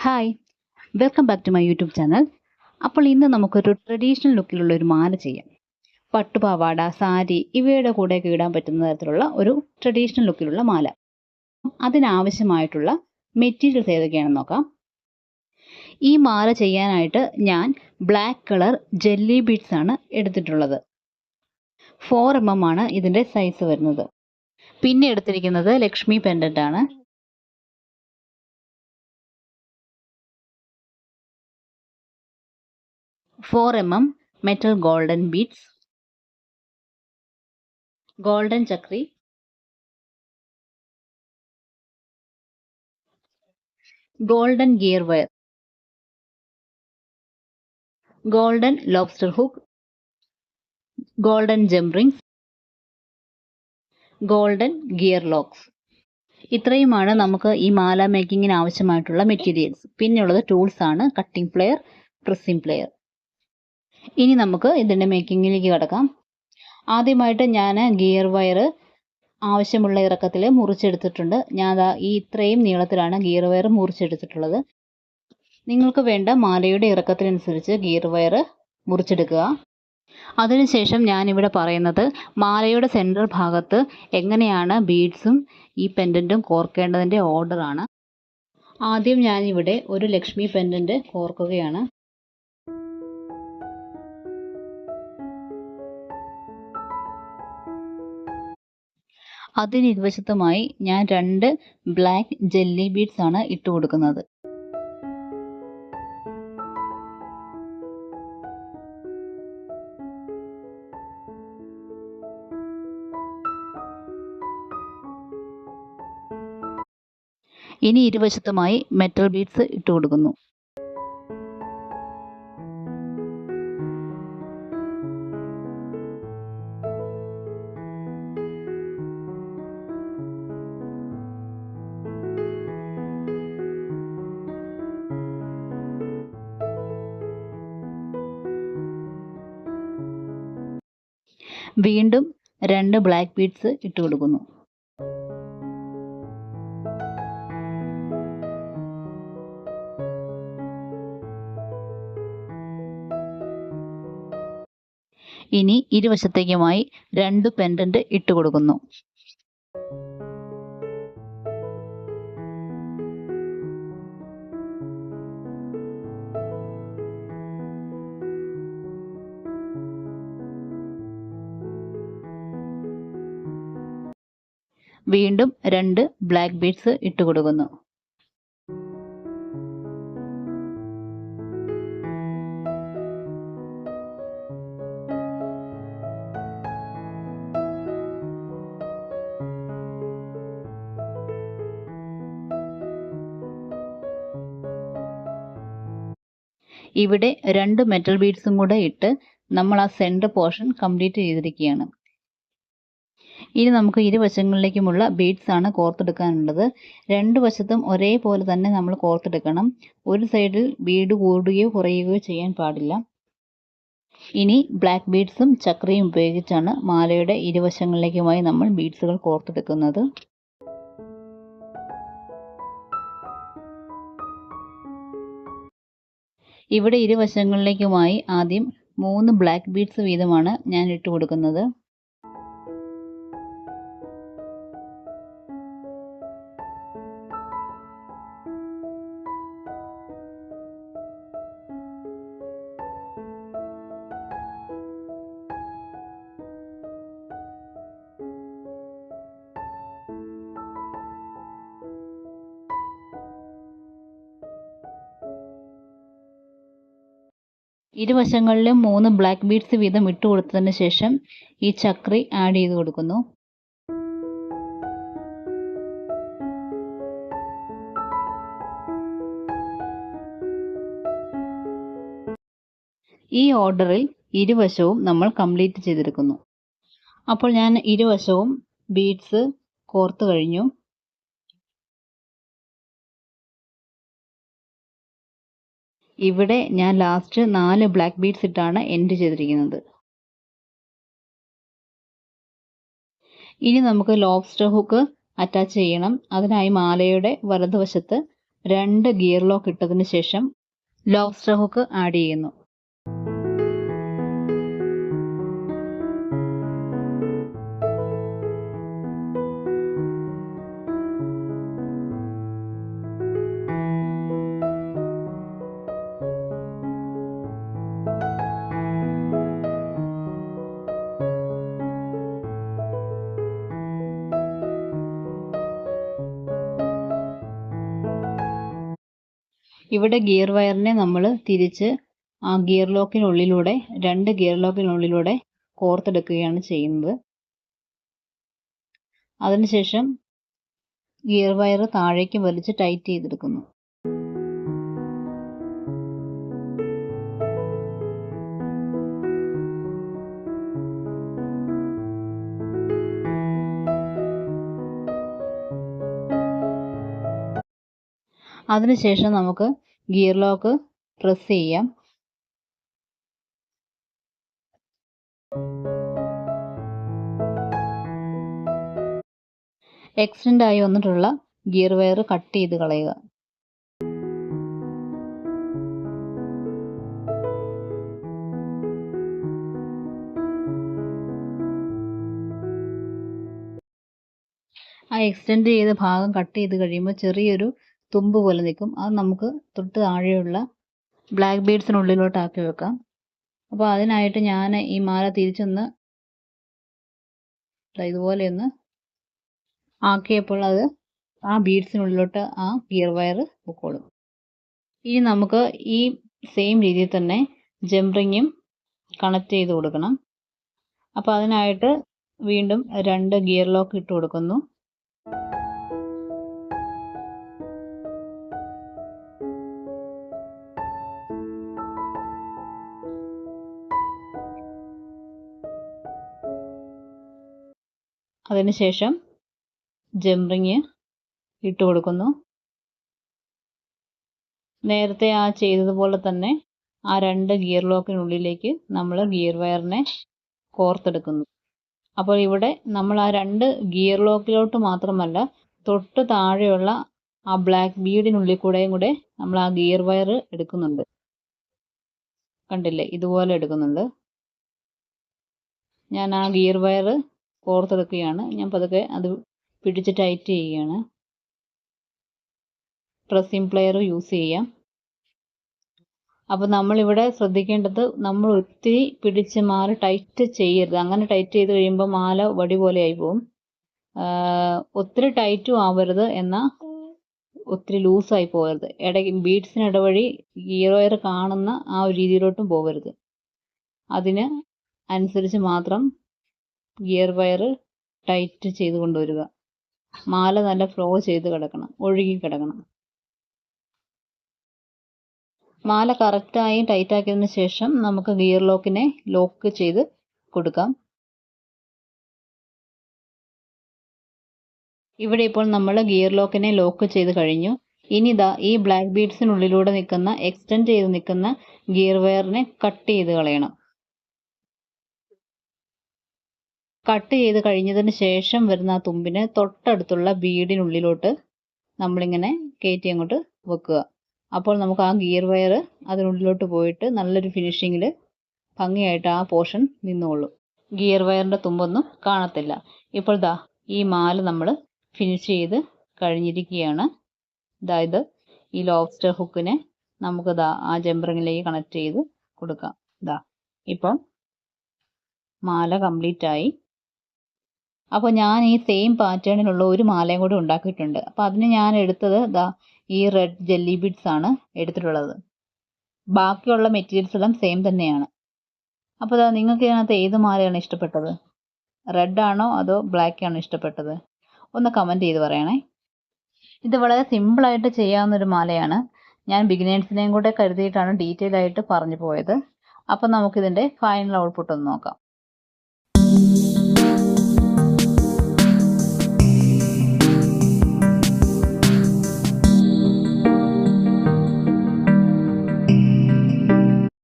Hi, welcome back to my YouTube channel. അപ്പോൾ ഇന്ന് നമുക്കൊരു ട്രഡീഷണൽ ലുക്കിലുള്ള ഒരു മാല ചെയ്യാം. പട്ടുപാവാട, സാരി ഇവയുടെ കൂടെയൊക്കെ ഇടാൻ പറ്റുന്ന തരത്തിലുള്ള ഒരു ട്രഡീഷണൽ ലുക്കിലുള്ള മാല. അതിനാവശ്യമായിട്ടുള്ള മെറ്റീരിയൽസ് ഏതൊക്കെയാണെന്ന് നോക്കാം. ഈ മാല ചെയ്യാനായിട്ട് ഞാൻ ബ്ലാക്ക് കളർ ജെല്ലി ബീഡ്സ് ആണ് എടുത്തിട്ടുള്ളത്. 4 mm ആണ് ഇതിൻ്റെ സൈസ് വരുന്നത്. പിന്നെ എടുത്തിരിക്കുന്നത് ലക്ഷ്മി പെൻഡൻ്റ് ആണ്. Four metal golden beads, golden ചക്രി, golden gear wire, golden lobster hook, golden jump rings, golden gear locks. ഇത്രയുമാണ് നമുക്ക് ഈ മാല മേക്കിങ്ങിന് ആവശ്യമായിട്ടുള്ള മെറ്റീരിയൽസ്. പിന്നെയുള്ളത് ടൂൾസ് ആണ് കട്ടിംഗ് പ്ലെയർ, പ്രസ്സിംഗ് പ്ലെയർ. ഇനി നമുക്ക് ഇതിൻ്റെ മേക്കിങ്ങിലേക്ക് കടക്കാം. ആദ്യമായിട്ട് ഞാൻ ഗിയർ വയർ ആവശ്യമുള്ള ഇറക്കത്തിൽ മുറിച്ചെടുത്തിട്ടുണ്ട്. ഞാൻ ഈ ഇത്രയും നീളത്തിലാണ് ഗിയർ വയർ മുറിച്ചെടുത്തിട്ടുള്ളത്. നിങ്ങൾക്ക് വേണ്ട മാലയുടെ ഇറക്കത്തിനനുസരിച്ച് ഗിയർ വയർ മുറിച്ചെടുക്കുക. അതിനുശേഷം ഞാനിവിടെ പറയുന്നത് മാലയുടെ സെൻറ്റർ ഭാഗത്ത് എങ്ങനെയാണ് ബീഡ്സും ഈ പെൻഡൻറ്റും കോർക്കേണ്ടതിൻ്റെ ഓർഡറാണ്. ആദ്യം ഞാനിവിടെ ഒരു ലക്ഷ്മി പെൻഡൻറ്റ് കോർക്കുകയാണ്. അതിന് ഇരുവശത്തുമായി ഞാൻ 2 ബ്ലാക്ക് ജെല്ലി ബീഡ്സ് ആണ് ഇട്ട് കൊടുക്കുന്നത്. ഇനി ഇരുവശത്തുമായി മെറ്റൽ ബീഡ്സ് ഇട്ട് കൊടുക്കുന്നു. വീണ്ടും 2 ബ്ലാക്ക് ബീഡ്സ് ഇട്ട് കൊടുക്കുന്നു. ഇനി ഇരുവശത്തേക്കുമായി 2 പെൻഡൻറ്റ് ഇട്ട് കൊടുക്കുന്നു. വീണ്ടും 2 ബ്ലാക്ക് ബീഡ്സ് ഇട്ട് കൊടുക്കുന്നു. ഇവിടെ 2 മെറ്റൽ ബീഡ്സും കൂടെ ഇട്ട് നമ്മൾ ആ സെൻറ്റർ പോർഷൻ കംപ്ലീറ്റ് ചെയ്തിരിക്കുകയാണ്. ഇനി നമുക്ക് ഇരുവശങ്ങളിലേക്കുമുള്ള ബീഡ്സ് ആണ് കോർത്തെടുക്കാനുള്ളത്. 2 വശത്തും ഒരേപോലെ തന്നെ നമ്മൾ കോർത്തെടുക്കണം. ഒരു സൈഡിൽ ബീഡ് കൂടുകയോ കുറയുകയോ ചെയ്യാൻ പാടില്ല. ഇനി ബ്ലാക്ക് ബീഡ്സും ചക്രയും ഉപയോഗിച്ചാണ് മാലയുടെ ഇരുവശങ്ങളിലേക്കുമായി നമ്മൾ ബീഡ്സുകൾ കോർത്തെടുക്കുന്നത്. ഇവിടെ ഇരുവശങ്ങളിലേക്കുമായി ആദ്യം 3 ബ്ലാക്ക് ബീഡ്സ് വീതമാണ് ഞാൻ ഇട്ട് കൊടുക്കുന്നത്. ഇരുവശങ്ങളിലും 3 ബ്ലാക്ക് ബീഡ്സ് വീതം ഇട്ട് കൊടുത്തതിന് ശേഷം ഈ ചക്രി ആഡ് ചെയ്ത് കൊടുക്കുന്നു. ഈ ഓർഡറിൽ ഇരുവശവും നമ്മൾ കംപ്ലീറ്റ് ചെയ്തെടുക്കുന്നു. അപ്പോൾ ഞാൻ ഇരുവശവും ബീഡ്സ് കോർത്ത് കഴിഞ്ഞു. ഇവിടെ ഞാൻ ലാസ്റ്റ് 4 ബ്ലാക്ക് ബീഡ്സ് ഇട്ടാണ് എൻഡ് ചെയ്തിരിക്കുന്നത്. ഇനി നമുക്ക് ലോബ്സ്റ്റർ ഹുക്ക് അറ്റാച്ച് ചെയ്യണം. അതിനായി മാലയുടെ വലതുവശത്ത് 2 ഗിയർ ലോക്ക് ഇട്ടതിന് ശേഷം ലോബ്സ്റ്റർ ഹുക്ക് ആഡ് ചെയ്യുന്നു. ഇവിടെ ഗിയർ വയറിനെ നമ്മൾ തിരിച്ച് ആ ഗിയർ ലോക്കിനുള്ളിലൂടെ 2 ഗിയർ ലോക്കിനുള്ളിലൂടെ കോർത്തെടുക്കുകയാണ് ചെയ്യുന്നത്. അതിനുശേഷം ഗിയർ വയർ താഴേക്ക് വലിച്ച് ടൈറ്റ് ചെയ്തെടുക്കുന്നു. അതിനുശേഷം നമുക്ക് ഗിയർ ലോക്ക് പ്രസ് ചെയ്യാം. എക്സ്റ്റെൻഡ് ആയി വന്നിട്ടുള്ള ഗിയർ വയർ കട്ട് ചെയ്ത് കളയുക. ആ എക്സ്റ്റെൻഡ് ചെയ്ത ഭാഗം കട്ട് ചെയ്ത് കഴിയുമ്പോൾ ചെറിയൊരു തുമ്പ് പോലെ നിൽക്കും. അത് നമുക്ക് തൊട്ട് താഴെയുള്ള ബ്ലാക്ക് ബീഡ്സിനുള്ളിലോട്ടാക്കി വെക്കാം. അപ്പോൾ അതിനായിട്ട് ഞാൻ ഈ മാല തിരിച്ചൊന്ന് ഇതുപോലെ ഒന്ന് ആക്കിയപ്പോൾ അത് ആ ബീഡ്സിനുള്ളിലോട്ട് ആ ഗിയർ വയർ പൊക്കോളും. ഇനി നമുക്ക് ഈ സെയിം രീതിയിൽ തന്നെ ജംറിങ്ങും കണക്ട് ചെയ്ത് കൊടുക്കണം. അപ്പോൾ അതിനായിട്ട് വീണ്ടും 2 ഗിയർ ലോക്ക് ഇട്ട് കൊടുക്കുന്നു. അതിനുശേഷം ജംറിങ് ഇട്ട് കൊടുക്കുന്നു. നേരത്തെ ആ ചെയ്തതുപോലെ തന്നെ ആ 2 ഗിയർ ലോക്കിനുള്ളിലേക്ക് നമ്മൾ ഗിയർ വയറിനെ കോർത്തെടുക്കുന്നു. അപ്പോൾ ഇവിടെ നമ്മൾ ആ 2 ഗിയർ ലോക്കിലോട്ട് മാത്രമല്ല തൊട്ട് താഴെയുള്ള ആ ബ്ലാക്ക് ബീഡിനുള്ളിൽ കൂടെയും നമ്മൾ ആ ഗിയർ വയർ എടുക്കുന്നുണ്ട്. കണ്ടില്ലേ, ഇതുപോലെ എടുക്കുന്നുണ്ട്. ഞാൻ ആ ഗിയർ വയർ കോർത്തെടുക്കുകയാണ്. ഞാൻ പതുക്കെ അത് പിടിച്ച് ടൈറ്റ് ചെയ്യുകയാണ്. പ്രസ്സിംഗ് പ്ലെയർ യൂസ് ചെയ്യാം. അപ്പോൾ നമ്മളിവിടെ ശ്രദ്ധിക്കേണ്ടത് നമ്മൾ ഒത്തിരി പിടിച്ച് മാല ടൈറ്റ് ചെയ്യരുത്. അങ്ങനെ ടൈറ്റ് ചെയ്ത് കഴിയുമ്പോൾ മാല വടി പോലെ ആയി പോകും. ഒത്തിരി ടൈറ്റും ആവരുത്, എന്നാൽ ഒത്തിരി ലൂസായി പോകരുത്. ബീഡ്സിന് ഇടവഴി ഗിയർ വയർ കാണുന്ന ആ ഒരു രീതിയിലോട്ടും പോകരുത്. അതിന് അനുസരിച്ച് മാത്രം ഗിയർ വയർ ടൈറ്റ് ചെയ്ത് കൊണ്ടുവരിക. മാല നല്ല ഫ്ലോ ചെയ്ത് കിടക്കണം, ഒഴുകി കിടക്കണം. മാല കറക്റ്റായി ടൈറ്റ് ആക്കിയതിന് ശേഷം നമുക്ക് ഗിയർ ലോക്കിനെ ലോക്ക് ചെയ്ത് കൊടുക്കാം. ഇവിടെ ഇപ്പോൾ നമ്മൾ ഗിയർ ലോക്കിനെ ലോക്ക് ചെയ്ത് കഴിഞ്ഞു. ഇനി ഇതാ ഈ ബ്ലാക്ക് ബീഡ്സിനുള്ളിലൂടെ നിൽക്കുന്ന എക്സ്റ്റെൻഡ് ചെയ്ത് നിൽക്കുന്ന ഗിയർ വയറിനെ കട്ട് ചെയ്ത് കളയണം. കട്ട് ചെയ്ത് കഴിഞ്ഞതിന് ശേഷം വരുന്ന ആ തുമ്പിന് തൊട്ടടുത്തുള്ള ബീഡിനുള്ളിലോട്ട് നമ്മളിങ്ങനെ കയറ്റി അങ്ങോട്ട് വെക്കുക. അപ്പോൾ നമുക്ക് ആ ഗിയർ വയർ അതിനുള്ളിലോട്ട് പോയിട്ട് നല്ലൊരു ഫിനിഷിങ്ങിൽ ഭംഗിയായിട്ട് ആ പോർഷൻ നിന്നോളും. ഗിയർ വയറിൻ്റെ തുമ്പൊന്നും കാണത്തില്ല. ഇപ്പോൾ ദാ ഈ മാല നമ്മൾ ഫിനിഷ് ചെയ്ത് കഴിഞ്ഞിരിക്കുകയാണ്. അതായത് ഈ ലോബ്സ്റ്റർ ഹുക്കിനെ നമുക്ക് ദാ ആ ജംറിങ്ങിലേക്ക് കണക്ട് ചെയ്ത് കൊടുക്കാം. ദാ ഇപ്പം മാല കംപ്ലീറ്റ് ആയി. അപ്പോൾ ഞാൻ ഈ സെയിം പാറ്റേണിലുള്ള ഒരു മാലയും കൂടി ഉണ്ടാക്കിയിട്ടുണ്ട്. അപ്പോൾ അതിന് ഞാൻ എടുത്തത് ദാ ഈ റെഡ് ജെല്ലി ബീഡ്സ് ആണ് എടുത്തിട്ടുള്ളത്. ബാക്കിയുള്ള മെറ്റീരിയൽസ് എല്ലാം സെയിം തന്നെയാണ്. അപ്പോൾ ദാ നിങ്ങൾക്ക് ഇതിനകത്ത് ഏത് മാലയാണ് ഇഷ്ടപ്പെട്ടത്? റെഡ് ആണോ അതോ ബ്ലാക്ക് ആണോ ഇഷ്ടപ്പെട്ടത്? ഒന്ന് കമൻറ്റ് ചെയ്ത് പറയണേ. ഇത് വളരെ സിമ്പിളായിട്ട് ചെയ്യാവുന്നൊരു മാലയാണ്. ഞാൻ ബിഗിനേഴ്സിനെയും കൂടെ കരുതിയിട്ടാണ് ഡീറ്റെയിൽ ആയിട്ട് പറഞ്ഞു പോയത്. അപ്പോൾ നമുക്കിതിൻ്റെ ഫൈനൽ ഔട്ട്പുട്ട് ഒന്ന് നോക്കാം.